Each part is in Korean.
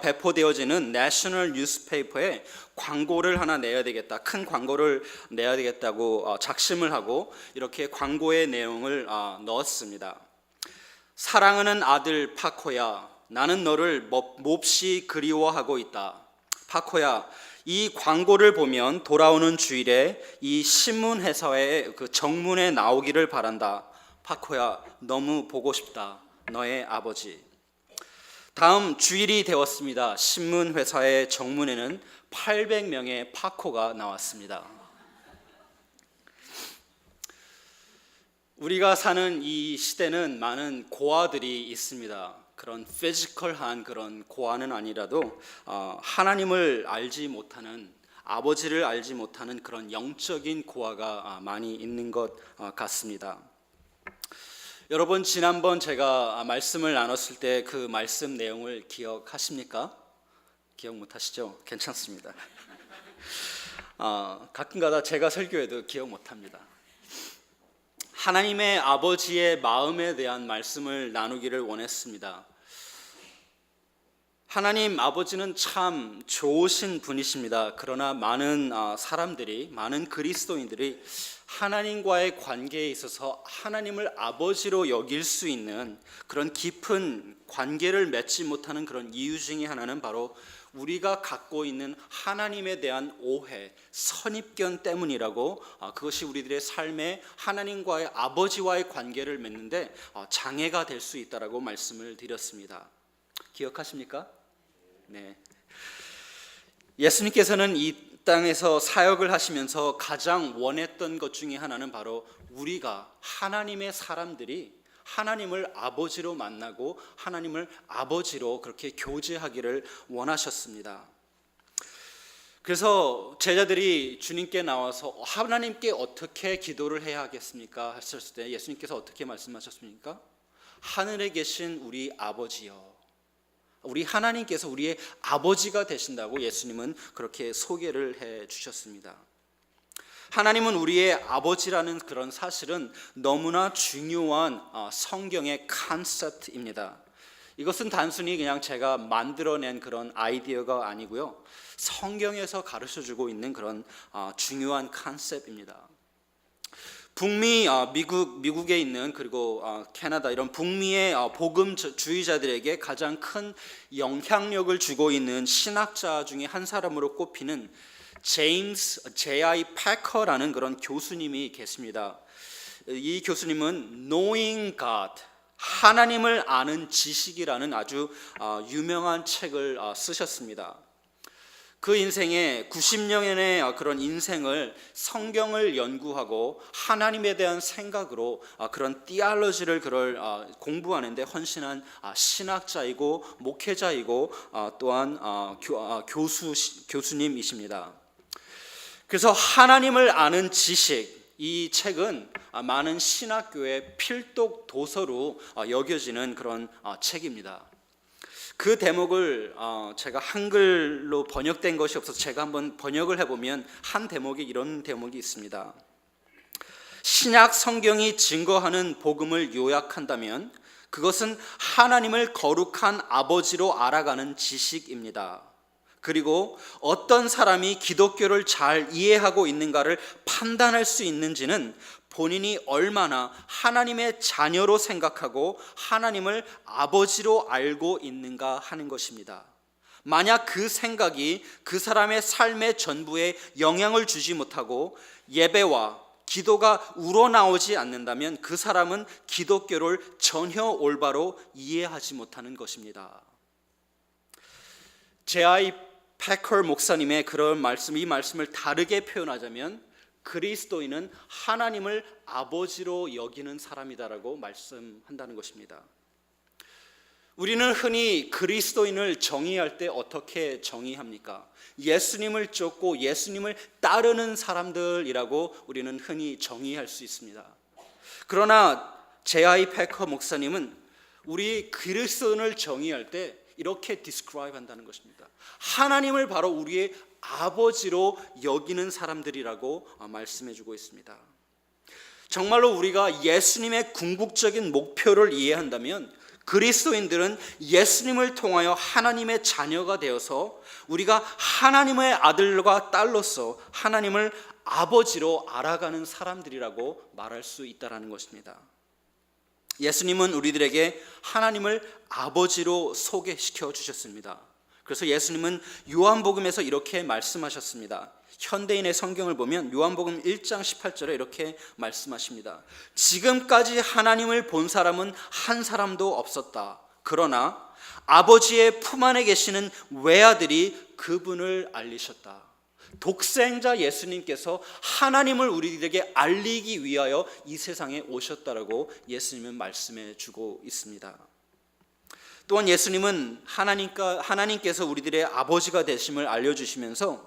배포되어지는 내셔널 뉴스페이퍼에 광고를 하나 내야 되겠다, 큰 광고를 내야 되겠다고 작심을 하고 이렇게 광고의 내용을 넣었습니다. 사랑하는 아들 파코야, 나는 너를 몹시 그리워하고 있다. 파코야, 이 광고를 보면 돌아오는 주일에 이 신문 회사의 그 정문에 나오기를 바란다. 파코야, 너무 보고 싶다. 너의 아버지. 다음 주일이 되었습니다. 신문 회사의 정문에는 800명의 파코가 나왔습니다. 우리가 사는 이 시대는 많은 고아들이 있습니다. 그런 피지컬한 그런 고아는 아니라도 하나님을 알지 못하는, 아버지를 알지 못하는 그런 영적인 고아가 많이 있는 것 같습니다. 여러분, 지난번 제가 말씀을 나눴을 때 그 말씀 내용을 기억하십니까? 기억 못하시죠? 괜찮습니다. 가끔가다 제가 설교해도 기억 못합니다. 하나님의 아버지의 마음에 대한 말씀을 나누기를 원했습니다. 하나님 아버지는 참 좋으신 분이십니다. 그러나 많은 사람들이, 많은 그리스도인들이 하나님과의 관계에 있어서 하나님을 아버지로 여길 수 있는 그런 깊은 관계를 맺지 못하는 그런 이유 중에 하나는 바로 우리가 갖고 있는 하나님에 대한 오해, 선입견 때문이라고, 그것이 우리들의 삶에 하나님과의 아버지와의 관계를 맺는데 장애가 될 수 있다라고 말씀을 드렸습니다. 기억하십니까? 네. 예수님께서는 이 땅에서 사역을 하시면서 가장 원했던 것 중에 하나는 바로 우리가, 하나님의 사람들이 하나님을 아버지로 만나고 하나님을 아버지로 그렇게 교제하기를 원하셨습니다. 그래서 제자들이 주님께 나와서 하나님께 어떻게 기도를 해야 하겠습니까? 하셨을 때 예수님께서 어떻게 말씀하셨습니까? 하늘에 계신 우리 아버지여, 우리 하나님께서 우리의 아버지가 되신다고 예수님은 그렇게 소개를 해 주셨습니다. 하나님은 우리의 아버지라는 그런 사실은 너무나 중요한 성경의 컨셉트입니다. 이것은 단순히 그냥 제가 만들어낸 그런 아이디어가 아니고요, 성경에서 가르쳐주고 있는 그런 중요한 컨셉트입니다. 북미, 미국에 있는, 그리고 캐나다, 이런 북미의 복음주의자들에게 가장 큰 영향력을 주고 있는 신학자 중에 한 사람으로 꼽히는 제임스 J.I. 패커라는 그런 교수님이 계십니다. 이 교수님은 Knowing God, 하나님을 아는 지식이라는 아주 유명한 책을 쓰셨습니다. 그 인생의 90년의 그런 인생을 성경을 연구하고 하나님에 대한 생각으로 그런 티올로지를 공부하는데 헌신한 신학자이고 목회자이고 또한 교수님이십니다. 그래서 하나님을 아는 지식, 이 책은 많은 신학교의 필독 도서로 여겨지는 그런 책입니다. 그 대목을 제가 한글로 번역된 것이 없어서 제가 한번 번역을 해보면 한 대목에 이런 대목이 있습니다. 신약 성경이 증거하는 복음을 요약한다면 그것은 하나님을 거룩한 아버지로 알아가는 지식입니다. 그리고 어떤 사람이 기독교를 잘 이해하고 있는가를 판단할 수 있는지는 본인이 얼마나 하나님의 자녀로 생각하고 하나님을 아버지로 알고 있는가 하는 것입니다. 만약 그 생각이 그 사람의 삶의 전부에 영향을 주지 못하고 예배와 기도가 우러나오지 않는다면 그 사람은 기독교를 전혀 올바로 이해하지 못하는 것입니다. J.I. 패커 목사님의 그런 말씀, 이 말씀을 다르게 표현하자면 그리스도인은 하나님을 아버지로 여기는 사람이다라고 말씀한다는 것입니다. 우리는 흔히 그리스도인을 정의할 때 어떻게 정의합니까? 예수님을 쫓고 예수님을 따르는 사람들이라고 우리는 흔히 정의할 수 있습니다. 그러나 J.I. 패커 목사님은 우리 그리스도인을 정의할 때 이렇게 describe 한다는 것입니다. 하나님을 바로 우리의 아버지로 여기는 사람들이라고 말씀해 주고 있습니다. 정말로 우리가 예수님의 궁극적인 목표를 이해한다면 그리스도인들은 예수님을 통하여 하나님의 자녀가 되어서 우리가 하나님의 아들과 딸로서 하나님을 아버지로 알아가는 사람들이라고 말할 수 있다는 것입니다. 예수님은 우리들에게 하나님을 아버지로 소개시켜 주셨습니다. 그래서 예수님은 요한복음에서 이렇게 말씀하셨습니다. 현대인의 성경을 보면 요한복음 1장 18절에 이렇게 말씀하십니다. 지금까지 하나님을 본 사람은 한 사람도 없었다. 그러나 아버지의 품 안에 계시는 외아들이 그분을 알리셨다. 독생자 예수님께서 하나님을 우리에게 알리기 위하여 이 세상에 오셨다라고 예수님은 말씀해 주고 있습니다. 또한 예수님은 하나님께서 우리들의 아버지가 되심을 알려주시면서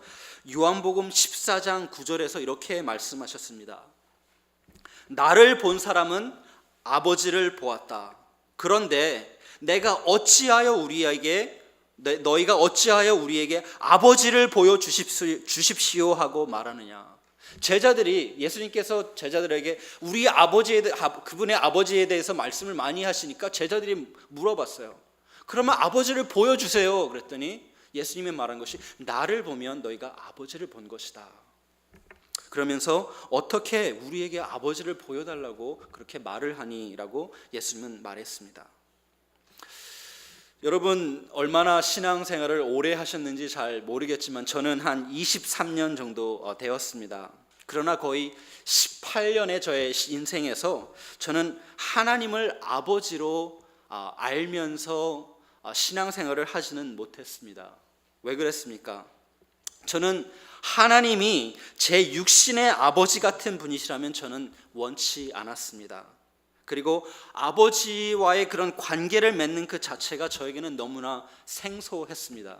요한복음 14장 9절에서 이렇게 말씀하셨습니다. 나를 본 사람은 아버지를 보았다. 그런데 너희가 어찌하여 우리에게 아버지를 보여주십시오 하고 말하느냐. 예수님께서 제자들에게 그분의 아버지에 대해서 말씀을 많이 하시니까 제자들이 물어봤어요. 그러면 아버지를 보여주세요. 그랬더니 예수님이 말한 것이 나를 보면 너희가 아버지를 본 것이다. 그러면서 어떻게 우리에게 아버지를 보여달라고 그렇게 말을 하니라고 예수님은 말했습니다. 여러분 얼마나 신앙생활을 오래 하셨는지 잘 모르겠지만 저는 한 23년 정도 되었습니다. 그러나 거의 18년의 저의 인생에서 저는 하나님을 아버지로 알면서 신앙생활을 하지는 못했습니다. 왜 그랬습니까? 저는 하나님이 제 육신의 아버지 같은 분이시라면 저는 원치 않았습니다. 그리고 아버지와의 그런 관계를 맺는 그 자체가 저에게는 너무나 생소했습니다.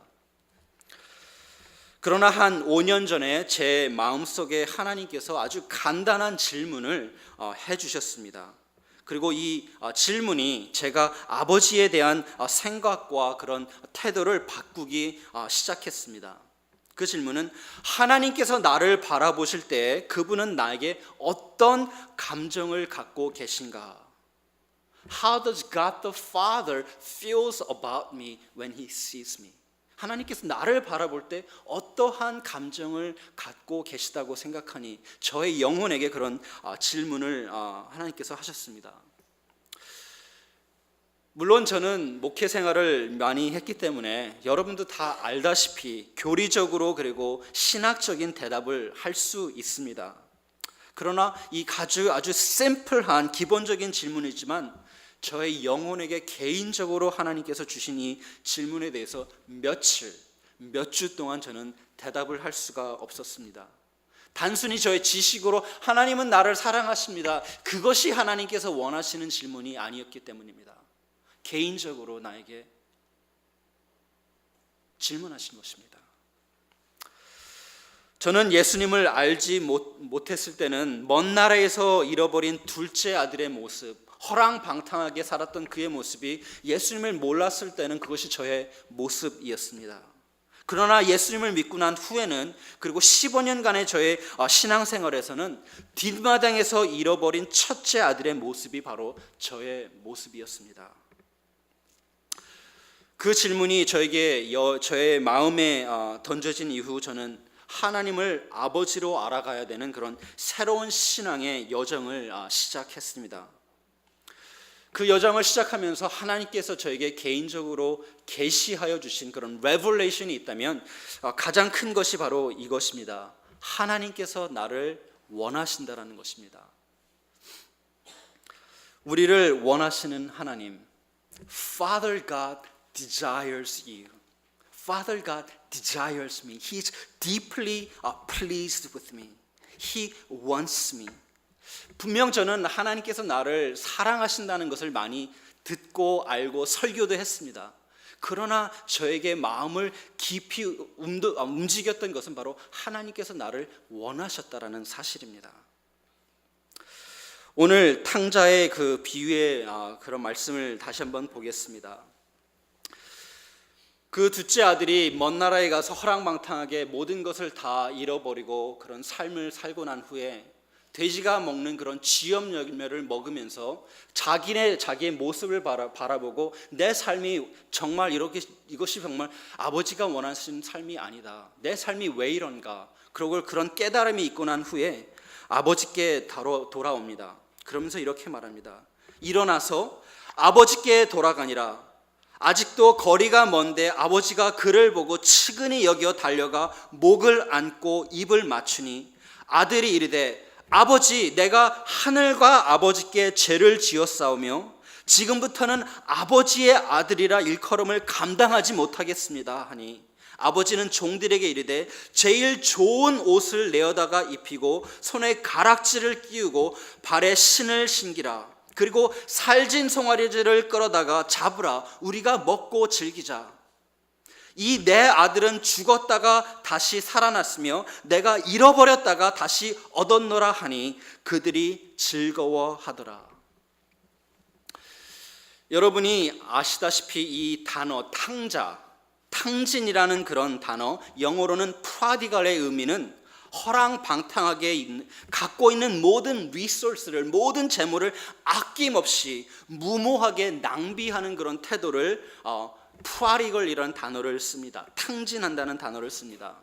그러나 한 5년 전에 제 마음속에 하나님께서 아주 간단한 질문을 해주셨습니다. 그리고 이 질문이 제가 아버지에 대한 생각과 그런 태도를 바꾸기 시작했습니다. 그 질문은 하나님께서 나를 바라보실 때 그분은 나에게 어떤 감정을 갖고 계신가? How does God the Father feels about me when He sees me? 하나님께서 나를 바라볼 때 어떠한 감정을 갖고 계시다고 생각하니 저의 영혼에게 그런 질문을 하나님께서 하셨습니다. 물론 저는 목회 생활을 많이 했기 때문에 여러분도 다 알다시피 교리적으로 그리고 신학적인 대답을 할 수 있습니다. 그러나 이 아주 심플한 기본적인 질문이지만 저의 영혼에게 개인적으로 하나님께서 주신 이 질문에 대해서 몇 주 동안 저는 대답을 할 수가 없었습니다. 단순히 저의 지식으로 하나님은 나를 사랑하십니다. 그것이 하나님께서 원하시는 질문이 아니었기 때문입니다. 개인적으로 나에게 질문하신 것입니다. 저는 예수님을 알지 못했을 때는 먼 나라에서 잃어버린 둘째 아들의 모습, 허랑방탕하게 살았던 그의 모습이 예수님을 몰랐을 때는 그것이 저의 모습이었습니다. 그러나 예수님을 믿고 난 후에는 그리고 15년간의 저의 신앙생활에서는 뒷마당에서 잃어버린 첫째 아들의 모습이 바로 저의 모습이었습니다. 그 질문이 저의 마음에 던져진 이후 저는 하나님을 아버지로 알아가야 되는 그런 새로운 신앙의 여정을 시작했습니다. 그 여정을 시작하면서 하나님께서 저에게 개인적으로 계시하여 주신 그런 레벨레이션이 있다면 가장 큰 것이 바로 이것입니다. 하나님께서 나를 원하신다라는 것입니다. 우리를 원하시는 하나님, Father God desires you. Father God desires me. He is deeply pleased with me. He wants me. 분명 저는 하나님께서 나를 사랑하신다는 것을 많이 듣고 알고 설교도 했습니다. 그러나 저에게 마음을 깊이 움직였던 것은 바로 하나님께서 나를 원하셨다라는 사실입니다. 오늘 탕자의 그 비유의 그런 말씀을 다시 한번 보겠습니다. 그 둘째 아들이 먼 나라에 가서 허랑방탕하게 모든 것을 다 잃어버리고 그런 삶을 살고 난 후에 돼지가 먹는 그런 쥐염 열매를 먹으면서 자기의 모습을 바라보고 내 삶이 정말 이것이 정말 아버지가 원하시는 삶이 아니다. 내 삶이 왜 이런가? 그러고 그런 깨달음이 있고 난 후에 아버지께 돌아옵니다. 그러면서 이렇게 말합니다. 일어나서 아버지께 돌아가니라. 아직도 거리가 먼데 아버지가 그를 보고 측은히 여겨 달려가 목을 안고 입을 맞추니 아들이 이르되 아버지, 내가 하늘과 아버지께 죄를 지었사오며 지금부터는 아버지의 아들이라 일컬음을 감당하지 못하겠습니다 하니 아버지는 종들에게 이르되 제일 좋은 옷을 내어다가 입히고 손에 가락지를 끼우고 발에 신을 신기라. 그리고 살진 송아지를 끌어다가 잡으라. 우리가 먹고 즐기자. 이 내 아들은 죽었다가 다시 살아났으며 내가 잃어버렸다가 다시 얻었노라 하니 그들이 즐거워하더라. 여러분이 아시다시피 이 단어 탕진이라는 그런 단어, 영어로는 프라디갈의 의미는 허랑방탕하게 갖고 있는 모든 리소스를, 모든 재물을 아낌없이 무모하게 낭비하는 그런 태도를 프라디갈이라는 단어를 씁니다. 탕진한다는 단어를 씁니다.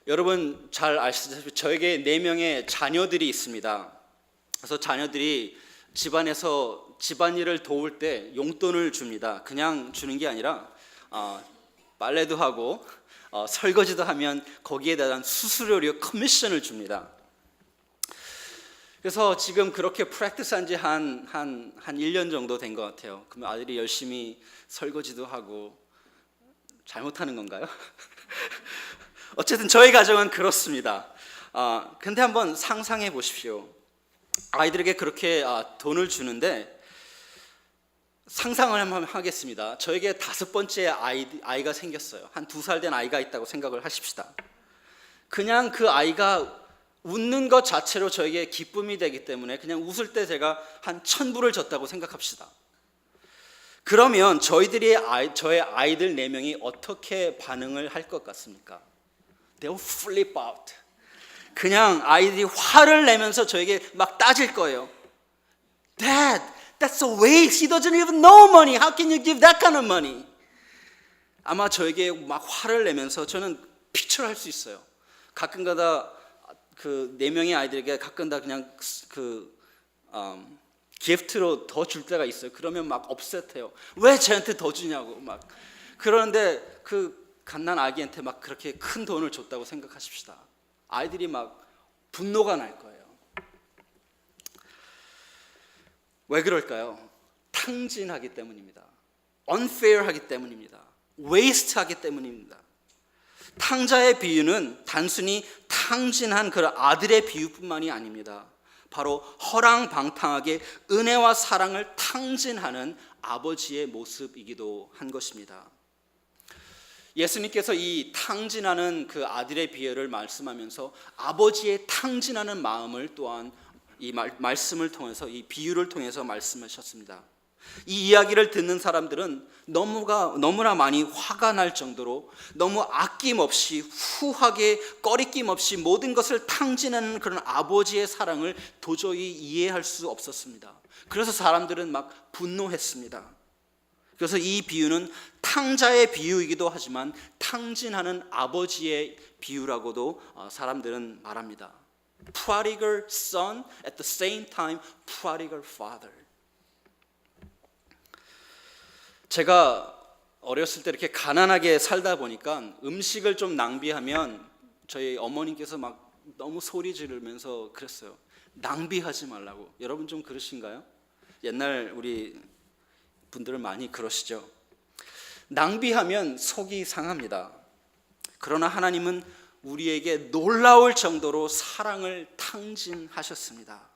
여러분 잘 아시다시피 저에게 4명의 자녀들이 있습니다. 그래서 자녀들이 집안에서 집안일을 도울 때 용돈을 줍니다. 그냥 주는 게 아니라 빨래도 하고 설거지도 하면 거기에 대한 수수료료 커미션을 줍니다. 그래서 지금 그렇게 프랙티스한 지 한 1년 정도 된 것 같아요. 그러면 아들이 열심히 설거지도 하고 잘못하는 건가요? 어쨌든 저희 가정은 그렇습니다. 근데 한번 상상해 보십시오. 아이들에게 그렇게 돈을 주는데 상상을 한번 하겠습니다. 저에게 5번째 아이가 생겼어요. 한 2살 된 아이가 있다고 생각을 하십시다. 그냥 그 아이가 웃는 것 자체로 저에게 기쁨이 되기 때문에 그냥 웃을 때 제가 한 1000불을 줬다고 생각합시다. 그러면 저의 아이들 4명이 어떻게 반응을 할 것 같습니까? They'll flip out. 그냥 아이들이 화를 내면서 저에게 막 따질 거예요. Dad, that's a waste. He doesn't even know money. How can you give that kind of money? 아마 저에게 막 화를 내면서 저는 피처할 수 있어요. 가끔가다 그 4명의 아이들에게 가끔가다 그냥 기프트로 더 줄 때가 있어요. 그러면 막 업셋해요. 왜 쟤한테 더 주냐고 막. 그러는데 그 갓난 아기한테 막 그렇게 큰 돈을 줬다고 생각하십시다. 아이들이 막 분노가 날 거예요. 왜 그럴까요? 탕진하기 때문입니다. unfair하기 때문입니다. waste하기 때문입니다. 탕자의 비유는 단순히 탕진한 그 아들의 비유뿐만이 아닙니다. 바로 허랑방탕하게 은혜와 사랑을 탕진하는 아버지의 모습이기도 한 것입니다. 예수님께서 이 탕진하는 그 아들의 비유를 말씀하면서 아버지의 탕진하는 마음을 또한 이 말씀을 통해서, 이 비유를 통해서 말씀하셨습니다. 이 이야기를 듣는 사람들은 너무나 많이 화가 날 정도로 너무 아낌없이 후하게 꺼리낌 없이 모든 것을 탕진하는 그런 아버지의 사랑을 도저히 이해할 수 없었습니다. 그래서 사람들은 막 분노했습니다. 그래서 이 비유는 탕자의 비유이기도 하지만 탕진하는 아버지의 비유라고도 사람들은 말합니다. Prodigal son, at the same time prodigal father. 제가 어렸을 때 이렇게 가난하게 살다 보니까 음식을 좀 낭비하면 저희 어머님께서 막 너무 소리 지르면서 그랬어요. 낭비하지 말라고. 여러분 좀 그러신가요? 옛날 우리 분들은 많이 그러시죠. 낭비하면 속이 상합니다. 그러나 하나님은 우리에게 놀라울 정도로 사랑을 탕진하셨습니다.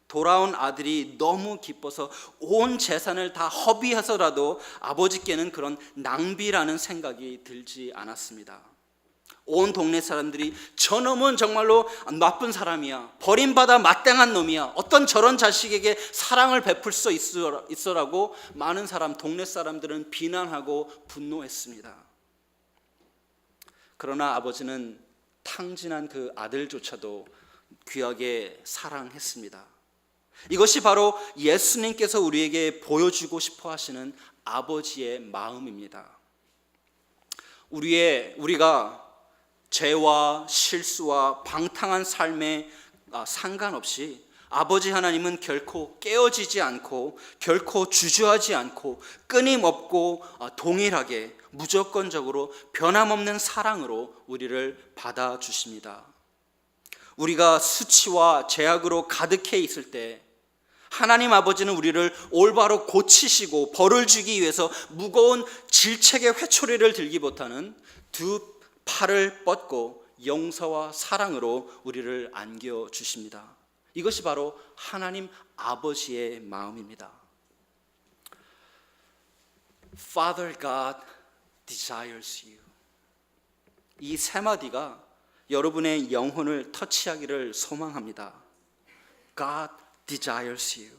돌아온 아들이 너무 기뻐서 온 재산을 다 허비해서라도 아버지께는 그런 낭비라는 생각이 들지 않았습니다. 온 동네 사람들이 저놈은 정말로 나쁜 사람이야, 버림받아 마땅한 놈이야, 어떤 저런 자식에게 사랑을 베풀 수 있어라고 많은 동네 사람들은 비난하고 분노했습니다. 그러나 아버지는 탕진한 그 아들조차도 귀하게 사랑했습니다. 이것이 바로 예수님께서 우리에게 보여주고 싶어 하시는 아버지의 마음입니다. 우리가 죄와 실수와 방탕한 삶에 상관없이 아버지 하나님은 결코 깨어지지 않고 결코 주저하지 않고 끊임없고 동일하게 무조건적으로 변함없는 사랑으로 우리를 받아주십니다. 우리가 수치와 죄악으로 가득해 있을 때 하나님 아버지는 우리를 올바로 고치시고 벌을 주기 위해서 무거운 질책의 회초리를 들기보다는 두 팔을 뻗고 용서와 사랑으로 우리를 안겨주십니다. 이것이 바로 하나님 아버지의 마음입니다. Father God desires you. 이 세 마디가 여러분의 영혼을 터치하기를 소망합니다. God desires you.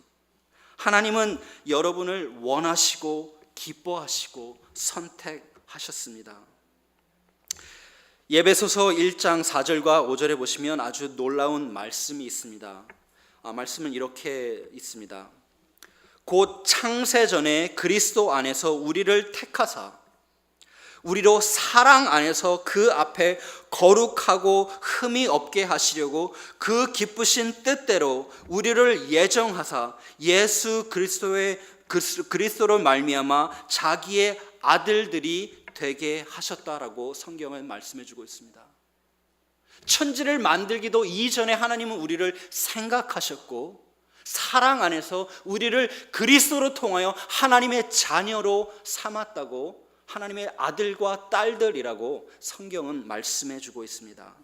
하나님은 여러분을 원하시고 기뻐하시고 선택하셨습니다. 예배소서 1장 4절과 5절에 보시면 아주 놀라운 말씀이 있습니다. 말씀은 이렇게 있습니다. 곧 창세 전에 그리스도 안에서 우리를 택하사 우리로 사랑 안에서 그 앞에 거룩하고 흠이 없게 하시려고 그 기쁘신 뜻대로 우리를 예정하사 예수 그리스도로 말미암아 자기의 아들들이 되게 하셨다라고 성경은 말씀해 주고 있습니다. 천지를 만들기도 이전에 하나님은 우리를 생각하셨고 사랑 안에서 우리를 그리스도로 통하여 하나님의 자녀로 삼았다고 하나님의 아들과 딸들이라고 성경은 말씀해 주고 있습니다.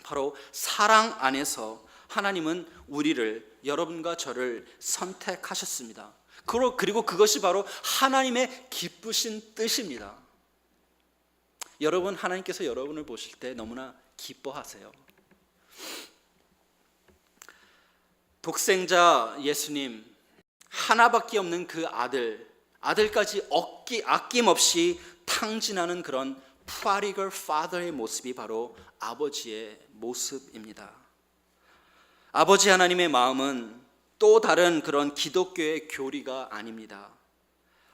바로 사랑 안에서 하나님은 우리를, 여러분과 저를 선택하셨습니다. 그리고 그것이 바로 하나님의 기쁘신 뜻입니다. 여러분, 하나님께서 여러분을 보실 때 너무나 기뻐하세요. 독생자 예수님, 하나밖에 없는 그 아들까지 아낌없이 탕진하는 그런 prodigal father의 모습이 바로 아버지의 모습입니다. 아버지 하나님의 마음은 또 다른 그런 기독교의 교리가 아닙니다.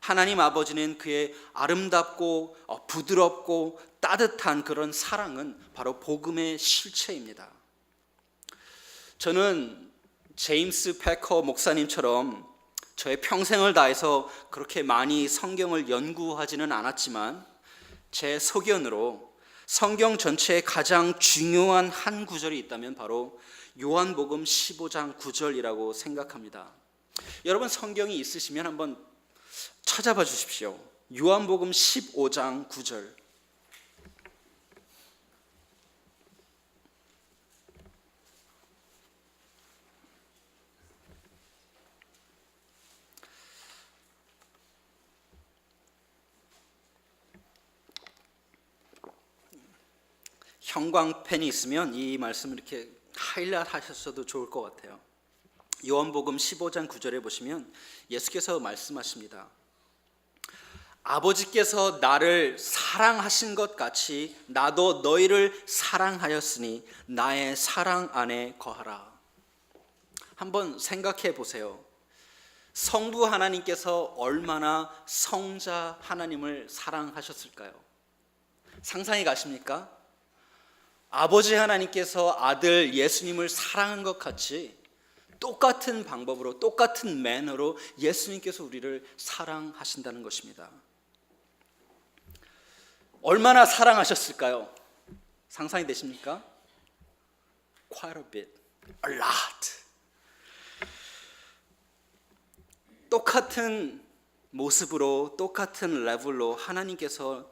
하나님 아버지는 그의 아름답고 부드럽고 따뜻한 그런 사랑은 바로 복음의 실체입니다. 저는 제임스 패커 목사님처럼 저의 평생을 다해서 그렇게 많이 성경을 연구하지는 않았지만 제 소견으로 성경 전체에 가장 중요한 한 구절이 있다면 바로 요한복음 15장 9절이라고 생각합니다. 여러분 성경이 있으시면 한번 찾아봐 주십시오. 요한복음 15장 9절. 형광펜이 있으면 이 말씀을 이렇게 하이라이트 하셨어도 좋을 것 같아요. 요한복음 15장 9절에 보시면 예수께서 말씀하십니다. 아버지께서 나를 사랑하신 것 같이 나도 너희를 사랑하였으니 나의 사랑 안에 거하라. 한번 생각해 보세요. 성부 하나님께서 얼마나 성자 하나님을 사랑하셨을까요? 상상이 가십니까? 아버지 하나님께서 아들 예수님을 사랑한 것 같이 똑같은 방법으로 똑같은 매너로 예수님께서 우리를 사랑하신다는 것입니다. 얼마나 사랑하셨을까요? 상상이 되십니까? Quite a bit, a lot. 똑같은 모습으로 똑같은 레벨로 하나님께서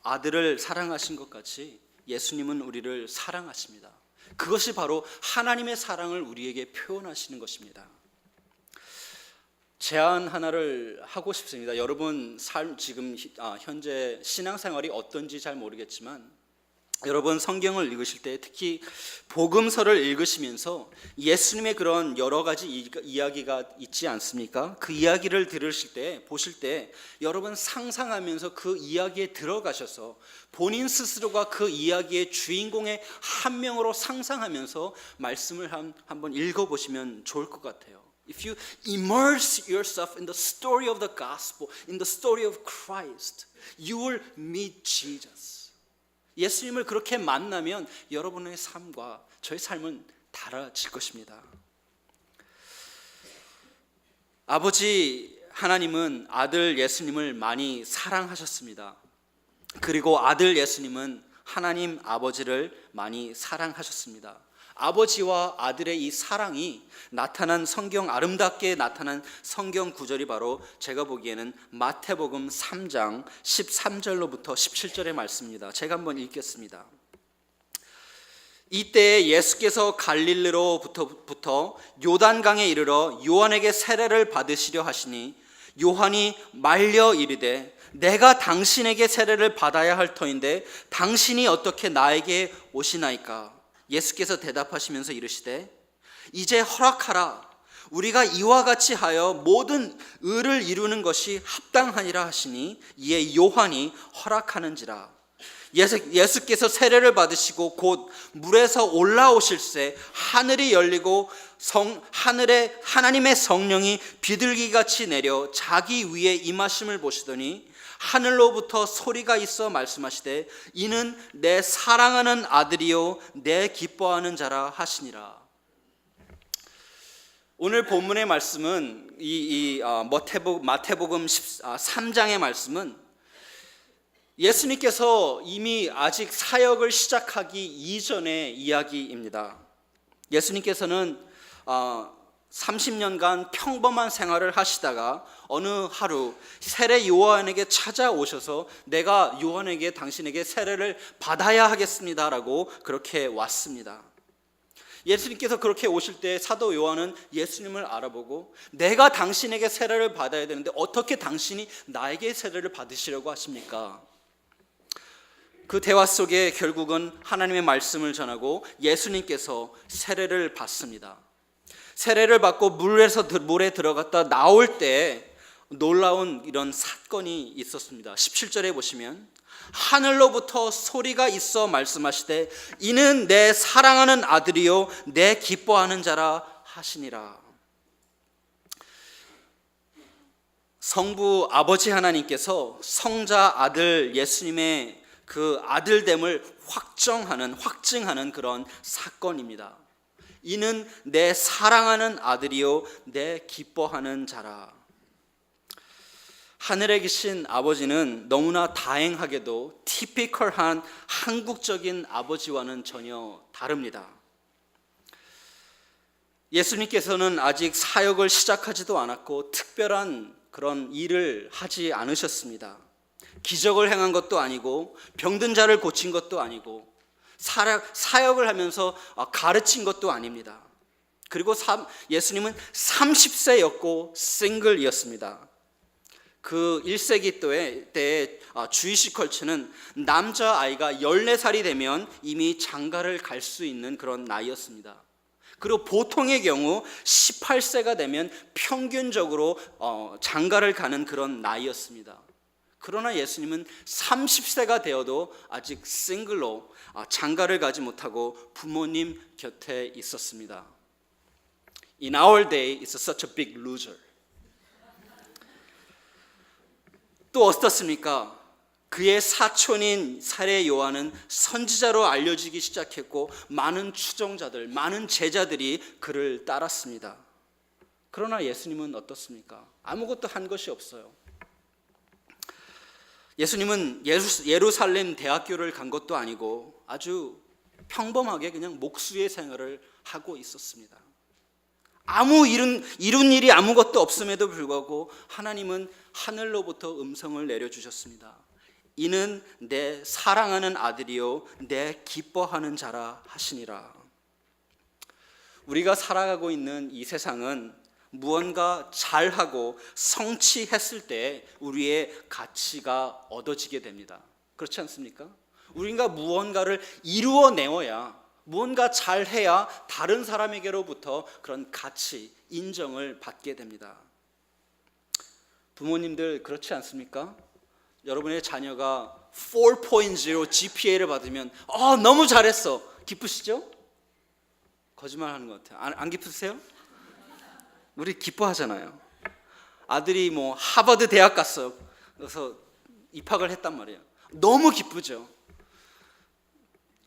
아들을 사랑하신 것 같이 예수님은 우리를 사랑하십니다. 그것이 바로 하나님의 사랑을 우리에게 표현하시는 것입니다. 제안 하나를 하고 싶습니다. 여러분 지금 현재 신앙생활이 어떤지 잘 모르겠지만 여러분 성경을 읽으실 때 특히 복음서를 읽으시면서 예수님의 그런 여러 가지 이야기가 있지 않습니까? 그 이야기를 들으실 때 보실 때 여러분 상상하면서 그 이야기에 들어가셔서 본인 스스로가 그 이야기의 주인공의 한 명으로 상상하면서 말씀을 한번 읽어보시면 좋을 것 같아요. If you immerse yourself in the story of the gospel, in the story of Christ, you will meet Jesus. 예수님을 그렇게 만나면 여러분의 삶과 저의 삶은 달라질 것입니다. 아버지 하나님은 아들 예수님을 많이 사랑하셨습니다. 그리고 아들 예수님은 하나님 아버지를 많이 사랑하셨습니다. 아버지와 아들의 이 사랑이 나타난 아름답게 나타난 성경 구절이 바로 제가 보기에는 마태복음 3장 13절로부터 17절의 말씀입니다. 제가 한번 읽겠습니다. 이때에 예수께서 갈릴리로부터 요단강에 이르러 요한에게 세례를 받으시려 하시니 요한이 말려 이르되 내가 당신에게 세례를 받아야 할 터인데 당신이 어떻게 나에게 오시나이까? 예수께서 대답하시면서 이르시되 이제 허락하라. 우리가 이와 같이 하여 모든 의를 이루는 것이 합당하니라 하시니 이에 요한이 허락하는지라. 예수께서 세례를 받으시고 곧 물에서 올라오실새 하늘이 열리고 하늘에 하나님의 성령이 비둘기같이 내려 자기 위에 임하심을 보시더니 하늘로부터 소리가 있어 말씀하시되 이는 내 사랑하는 아들이요 내 기뻐하는 자라 하시니라. 오늘 본문의 말씀은 마태복음 3장의 말씀은 예수님께서 이미 아직 사역을 시작하기 이전의 이야기입니다. 예수님께서는 30년간 평범한 생활을 하시다가 어느 하루 세례 요한에게 찾아오셔서 내가 요한에게 당신에게 세례를 받아야 하겠습니다라고 그렇게 왔습니다. 예수님께서 그렇게 오실 때 사도 요한은 예수님을 알아보고 내가 당신에게 세례를 받아야 되는데 어떻게 당신이 나에게 세례를 받으시려고 하십니까? 그 대화 속에 결국은 하나님의 말씀을 전하고 예수님께서 세례를 받습니다. 세례를 받고 물에 들어갔다 나올 때 놀라운 이런 사건이 있었습니다. 17절에 보시면 하늘로부터 소리가 있어 말씀하시되 이는 내 사랑하는 아들이요 내 기뻐하는 자라 하시니라. 성부 아버지 하나님께서 성자 아들 예수님의 그 아들됨을 확증하는 그런 사건입니다. 이는 내 사랑하는 아들이요 내 기뻐하는 자라. 하늘에 계신 아버지는 너무나 다행하게도 티피컬한 한국적인 아버지와는 전혀 다릅니다. 예수님께서는 아직 사역을 시작하지도 않았고 특별한 그런 일을 하지 않으셨습니다. 기적을 행한 것도 아니고 병든 자를 고친 것도 아니고 사역을 하면서 가르친 것도 아닙니다. 그리고 예수님은 30세였고 싱글이었습니다. 그 1세기 때의 주이시 컬처는 남자아이가 14살이 되면 이미 장가를 갈 수 있는 그런 나이였습니다. 그리고 보통의 경우 18세가 되면 평균적으로 장가를 가는 그런 나이였습니다. 그러나 예수님은 30세가 되어도 아직 싱글로 장가를 가지 못하고 부모님 곁에 있었습니다. In our day, it's such a big loser. 또 어떻습니까? 그의 사촌인 세례 요한은 선지자로 알려지기 시작했고 많은 추종자들, 많은 제자들이 그를 따랐습니다. 그러나 예수님은 어떻습니까? 아무것도 한 것이 없어요. 예수님은 예루살렘 대학교를 간 것도 아니고 아주 평범하게 그냥 목수의 생활을 하고 있었습니다. 이룬 일이 아무것도 없음에도 불구하고 하나님은 하늘로부터 음성을 내려주셨습니다. 이는 내 사랑하는 아들이요 내 기뻐하는 자라 하시니라. 우리가 살아가고 있는 이 세상은 무언가 잘하고 성취했을 때 우리의 가치가 얻어지게 됩니다. 그렇지 않습니까? 우리가 무언가를 이루어내어야, 무언가 잘해야 다른 사람에게로부터 그런 가치, 인정을 받게 됩니다. 부모님들 그렇지 않습니까? 여러분의 자녀가 4.0 GPA를 받으면 너무 잘했어, 기쁘시죠? 거짓말하는 것 같아요. 안 기쁘세요? 우리 기뻐하잖아요. 아들이 뭐 하버드 대학 갔어요. 그래서 입학을 했단 말이에요. 너무 기쁘죠.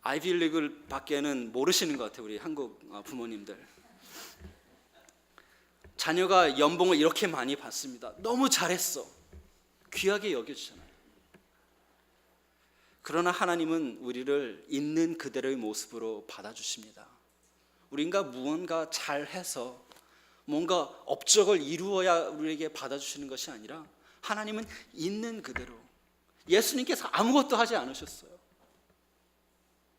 아이비리그를 밖에는 모르시는 것 같아요, 우리 한국 부모님들. 자녀가 연봉을 이렇게 많이 받습니다. 너무 잘했어. 귀하게 여겨주잖아요. 그러나 하나님은 우리를 있는 그대로의 모습으로 받아주십니다. 우리가 무언가 잘해서 뭔가 업적을 이루어야 우리에게 받아주시는 것이 아니라 하나님은 있는 그대로, 예수님께서 아무것도 하지 않으셨어요.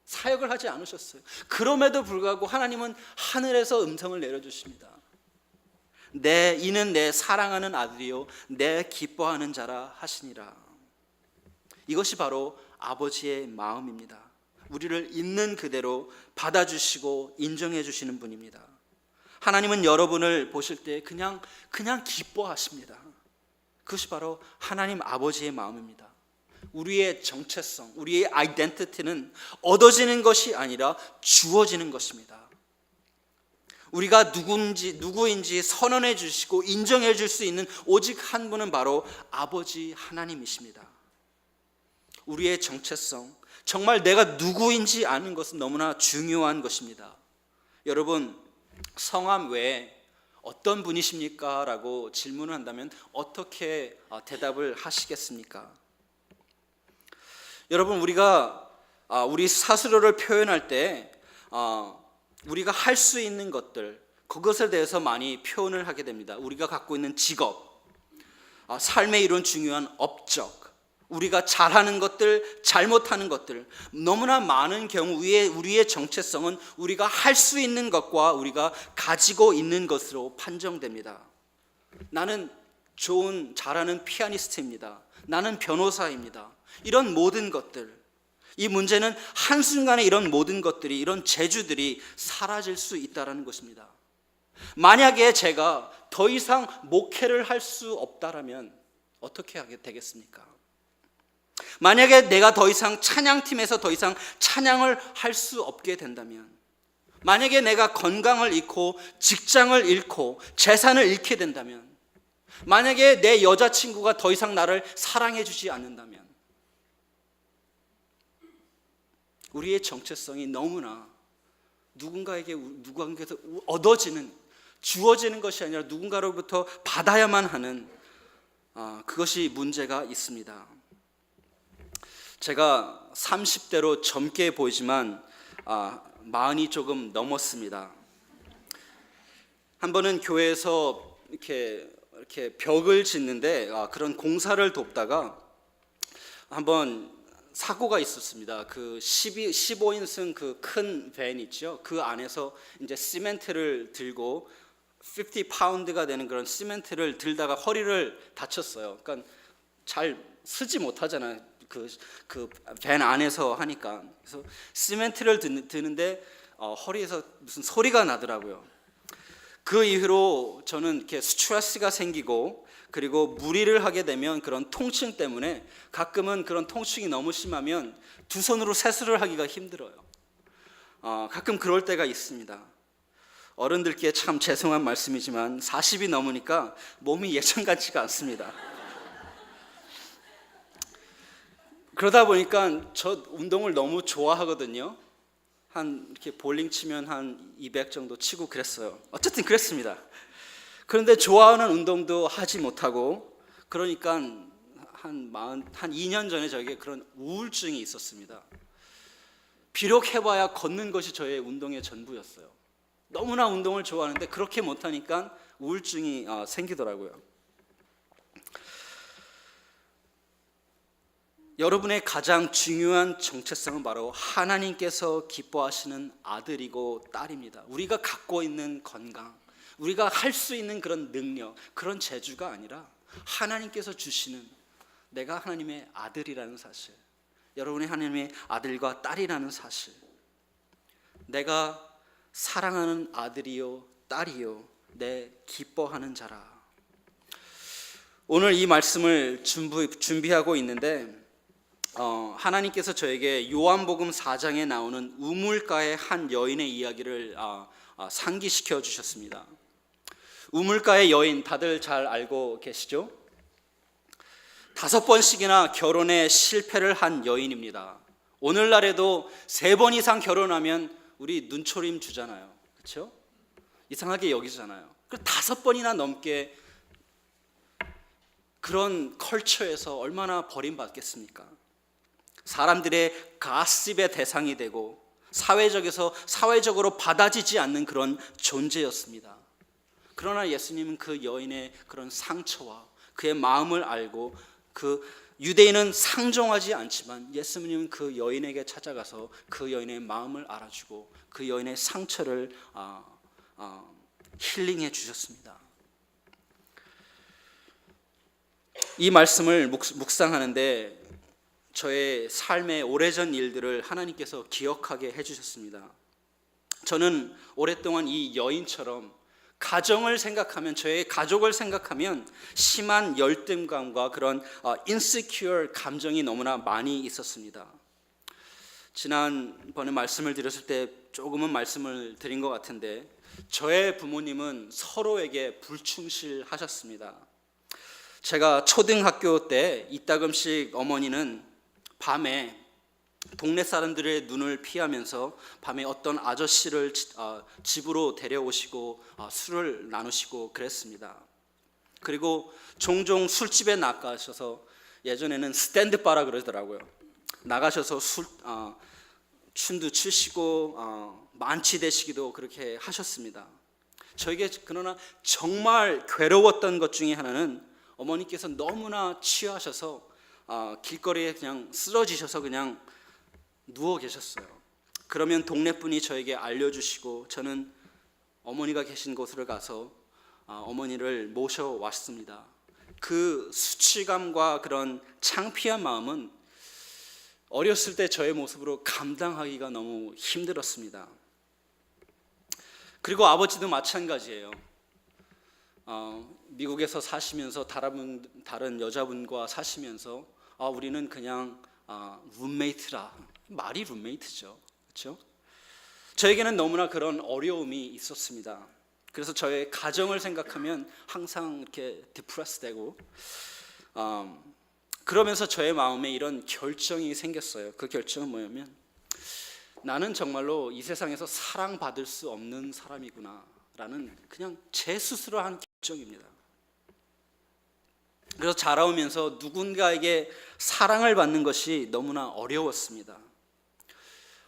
사역을 하지 않으셨어요. 그럼에도 불구하고 하나님은 하늘에서 음성을 내려주십니다. 이는 내 사랑하는 아들이요 내 기뻐하는 자라 하시니라. 이것이 바로 아버지의 마음입니다. 우리를 있는 그대로 받아주시고 인정해 주시는 분입니다. 하나님은 여러분을 보실 때 그냥 기뻐하십니다. 그것이 바로 하나님 아버지의 마음입니다. 우리의 정체성, 우리의 아이덴티티는 얻어지는 것이 아니라 주어지는 것입니다. 우리가 누구인지 선언해 주시고 인정해 줄 수 있는 오직 한 분은 바로 아버지 하나님이십니다. 우리의 정체성, 정말 내가 누구인지 아는 것은 너무나 중요한 것입니다. 여러분, 성함 외에 어떤 분이십니까? 라고 질문을 한다면 어떻게 대답을 하시겠습니까? 여러분, 우리가 우리 스스로를 표현할 때 우리가 할 수 있는 것들, 그것에 대해서 많이 표현을 하게 됩니다. 우리가 갖고 있는 직업, 삶에 이룬 중요한 업적, 우리가 잘하는 것들, 잘못하는 것들, 너무나 많은 경우 우리의 정체성은 우리가 할 수 있는 것과 우리가 가지고 있는 것으로 판정됩니다. 나는 잘하는 피아니스트입니다. 나는 변호사입니다. 이런 모든 것들, 이 문제는 한순간에 이런 모든 것들이, 이런 재주들이 사라질 수 있다는 것입니다. 만약에 제가 더 이상 목회를 할 수 없다라면 어떻게 하게 되겠습니까? 만약에 내가 더 이상 찬양팀에서 더 이상 찬양을 할 수 없게 된다면, 만약에 내가 건강을 잃고 직장을 잃고 재산을 잃게 된다면, 만약에 내 여자친구가 더 이상 나를 사랑해 주지 않는다면, 우리의 정체성이 너무나 누군가에게서 주어지는 것이 아니라 누군가로부터 받아야만 하는 그것이 문제가 있습니다. 제가 30대로 젊게 보이지만 마흔이 조금 넘었습니다. 한 번은 교회에서 이렇게 벽을 짓는데 그런 공사를 돕다가 한번 사고가 있었습니다. 그 15인승 그 큰 밴 있죠. 그 안에서 이제 시멘트를 들고 50파운드가 되는 그런 시멘트를 들다가 허리를 다쳤어요. 그러니까 잘 쓰지 못하잖아요. 그 밴 안에서 하니까. 그래서 시멘트를 드는데 허리에서 무슨 소리가 나더라고요. 그 이후로 저는 이렇게 스트레스가 생기고, 그리고 무리를 하게 되면 그런 통증 때문에 가끔은 그런 통증이 너무 심하면 두 손으로 세수를 하기가 힘들어요. 가끔 그럴 때가 있습니다. 어른들께 참 죄송한 말씀이지만 40이 넘으니까 몸이 예전 같지가 않습니다. 그러다 보니까 저 운동을 너무 좋아하거든요. 이렇게 볼링 치면 한 200 정도 치고 그랬어요. 어쨌든 그랬습니다. 그런데 좋아하는 운동도 하지 못하고, 그러니까 한 2년 전에 저에게 그런 우울증이 있었습니다. 비록 해봐야 걷는 것이 저의 운동의 전부였어요. 너무나 운동을 좋아하는데 그렇게 못하니까 우울증이 생기더라고요. 여러분의 가장 중요한 정체성은 바로 하나님께서 기뻐하시는 아들이고 딸입니다. 우리가 갖고 있는 건강, 우리가 할 수 있는 그런 능력, 그런 재주가 아니라 하나님께서 주시는, 내가 하나님의 아들이라는 사실, 여러분이 하나님의 아들과 딸이라는 사실, 내가 사랑하는 아들이요 딸이요 내 기뻐하는 자라. 오늘 이 말씀을 준비하고 있는데 하나님께서 저에게 요한복음 4장에 나오는 우물가의 한 여인의 이야기를 상기시켜 주셨습니다. 우물가의 여인 다들 잘 알고 계시죠? 5번씩이나 결혼에 실패를 한 여인입니다. 오늘날에도 3번 이상 결혼하면 우리 눈초림 주잖아요. 그렇죠? 이상하게 여기잖아요. 그리고 5번이나 넘게 그런 컬처에서 얼마나 버림받겠습니까? 사람들의 가십의 대상이 되고 사회적으로 받아지지 않는 그런 존재였습니다. 그러나 예수님은 그 여인의 그런 상처와 그의 마음을 알고 그 유대인은 상종하지 않지만 예수님은 그 여인에게 찾아가서 그 여인의 마음을 알아주고 그 여인의 상처를 힐링해 주셨습니다. 이 말씀을 묵상하는데 저의 삶의 오래전 일들을 하나님께서 기억하게 해주셨습니다. 저는 오랫동안 이 여인처럼 가정을 생각하면, 저의 가족을 생각하면 심한 열등감과 그런 insecure 감정이 너무나 많이 있었습니다. 지난번에 말씀을 드렸을 때 조금은 말씀을 드린 것 같은데 저의 부모님은 서로에게 불충실하셨습니다. 제가 초등학교 때 이따금씩 어머니는 밤에 동네 사람들의 눈을 피하면서 밤에 어떤 아저씨를 집으로 데려오시고 술을 나누시고 그랬습니다. 그리고 종종 술집에 나가셔서, 예전에는 스탠드바라 그러더라고요. 나가셔서 춤도 추시고 만취되시기도 그렇게 하셨습니다. 저에게 그러나 정말 괴로웠던 것 중에 하나는 어머니께서 너무나 취하셔서 길거리에 그냥 쓰러지셔서 그냥 누워 계셨어요. 그러면 동네 분이 저에게 알려주시고 저는 어머니가 계신 곳으로 가서 어머니를 모셔왔습니다. 그 수치감과 그런 창피한 마음은 어렸을 때 저의 모습으로 감당하기가 너무 힘들었습니다. 그리고 아버지도 마찬가지예요. 미국에서 사시면서 다른 여자분과 사시면서 우리는 그냥 룸메이트라. 말이 룸메이트죠. 그렇죠? 저에게는 너무나 그런 어려움이 있었습니다. 그래서 저의 가정을 생각하면 항상 이렇게 디프레스 되고 그러면서 저의 마음에 이런 결정이 생겼어요. 그 결정은 뭐냐면 나는 정말로 이 세상에서 사랑받을 수 없는 사람이구나 라는 그냥 제 스스로 한 결정입니다. 그래서 자라오면서 누군가에게 사랑을 받는 것이 너무나 어려웠습니다.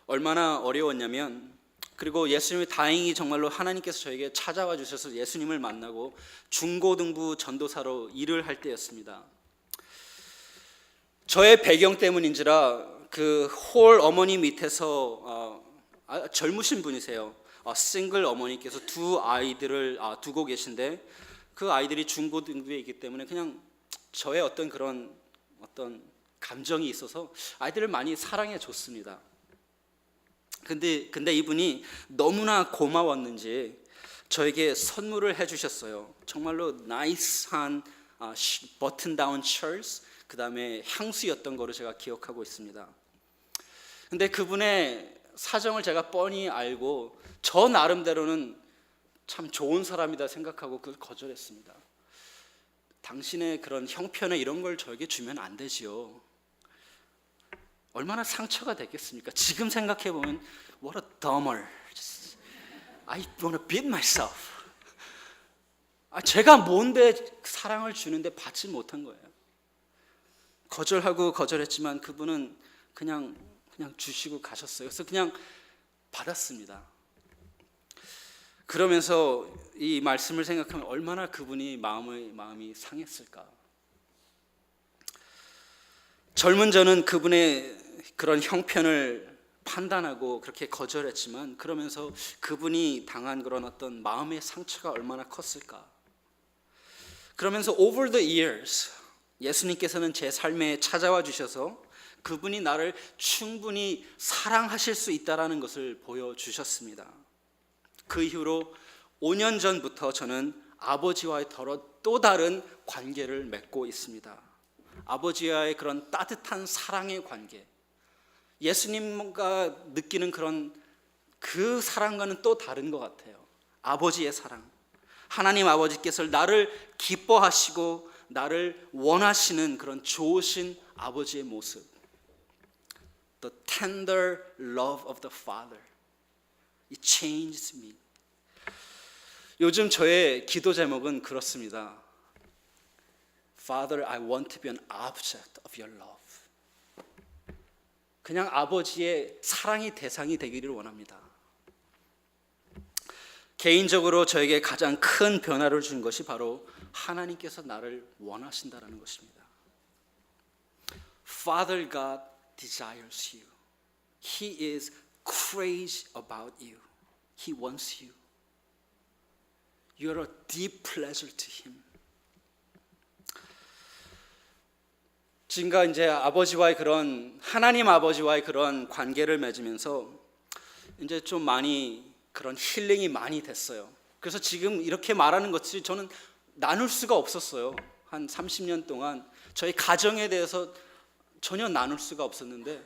얼마나 어려웠냐면, 그리고 예수님이 다행히 정말로 하나님께서 저에게 찾아와 주셔서 예수님을 만나고 중고등부 전도사로 일을 할 때였습니다. 저의 배경 때문인지라 그 홀 어머니 밑에서 젊으신 분이세요. 싱글 어머니께서 2 아이들을 두고 계신데 그 아이들이 중고등부에 있기 때문에 그냥 저의 어떤 감정이 있어서 아이들을 많이 사랑해 줬습니다. 근데 이분이 너무나 고마웠는지 저에게 선물을 해주셨어요. 정말로 나이스한 버튼 다운 셔츠, 그 다음에 향수였던 거로 제가 기억하고 있습니다. 근데 그분의 사정을 제가 뻔히 알고 저 나름대로는 참 좋은 사람이다 생각하고 그걸 거절했습니다. 당신의 그런 형편에 이런 걸 저에게 주면 안 되지요. 얼마나 상처가 됐겠습니까? 지금 생각해 보면 what a dumber. I want to beat myself. 제가 뭔데 사랑을 주는데 받지 못한 거예요. 거절했지만 그분은 그냥 주시고 가셨어요. 그래서 그냥 받았습니다. 그러면서 이 말씀을 생각하면 얼마나 그분이 마음이 상했을까. 젊은 저는 그분의 그런 형편을 판단하고 그렇게 거절했지만 그러면서 그분이 당한 그런 어떤 마음의 상처가 얼마나 컸을까. 그러면서 over the years 예수님께서는 제 삶에 찾아와 주셔서 그분이 나를 충분히 사랑하실 수 있다라는 것을 보여주셨습니다. 그 이후로 5년 전부터 저는 아버지와의 또 다른 관계를 맺고 있습니다. 아버지와의 그런 따뜻한 사랑의 관계, 예수님과 느끼는 그 사랑과는 또 다른 것 같아요. 아버지의 사랑, 하나님 아버지께서 나를 기뻐하시고 나를 원하시는 그런 좋으신 아버지의 모습, The tender love of the Father, It changes me. 요즘 저의 기도 제목은 그렇습니다. Father, I want to be an object of your love. 그냥 아버지의 사랑의 대상이 되기를 원합니다. 개인적으로 저에게 가장 큰 변화를 준 것이 바로 하나님께서 나를 원하신다라는 것입니다. Father God desires you. He is crazy about you. He wants you. You are a deep pleasure to him. 지금까 이제 하나님 아버지와의 그런 관계를 맺으면서 이제 좀 많이 그런 힐링이 많이 됐어요. 그래서 지금 이렇게 말하는 것이 저는 나눌 수가 없었어요. 한 30년 동안 저희 가정에 대해서 전혀 나눌 수가 없었는데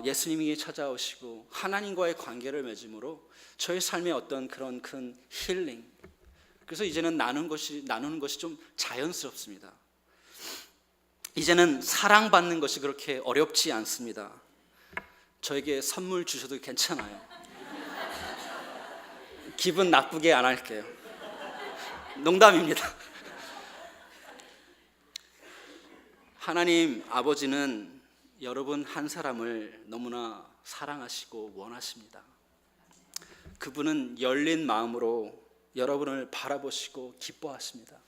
예수님이 찾아오시고 하나님과의 관계를 맺음으로 저의 삶에 어떤 그런 큰 힐링. 그래서 이제는 나누는 것이 좀 자연스럽습니다. 이제는 사랑받는 것이 그렇게 어렵지 않습니다. 저에게 선물 주셔도 괜찮아요. 기분 나쁘게 안 할게요. 농담입니다. 하나님 아버지는 여러분 한 사람을 너무나 사랑하시고 원하십니다. 그분은 열린 마음으로 여러분을 바라보시고 기뻐하십니다.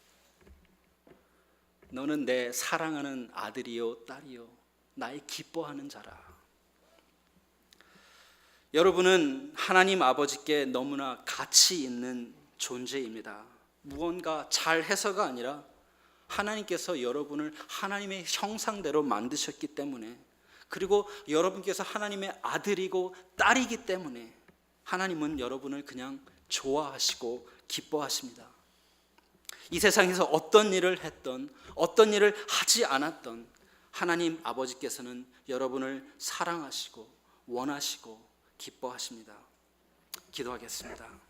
너는 내 사랑하는 아들이요 딸이요 나의 기뻐하는 자라. 여러분은 하나님 아버지께 너무나 가치 있는 존재입니다. 무언가 잘해서가 아니라 하나님께서 여러분을 하나님의 형상대로 만드셨기 때문에, 그리고 여러분께서 하나님의 아들이고 딸이기 때문에 하나님은 여러분을 그냥 좋아하시고 기뻐하십니다. 이 세상에서 어떤 일을 했던 어떤 일을 하지 않았던 하나님 아버지께서는 여러분을 사랑하시고 원하시고 기뻐하십니다. 기도하겠습니다.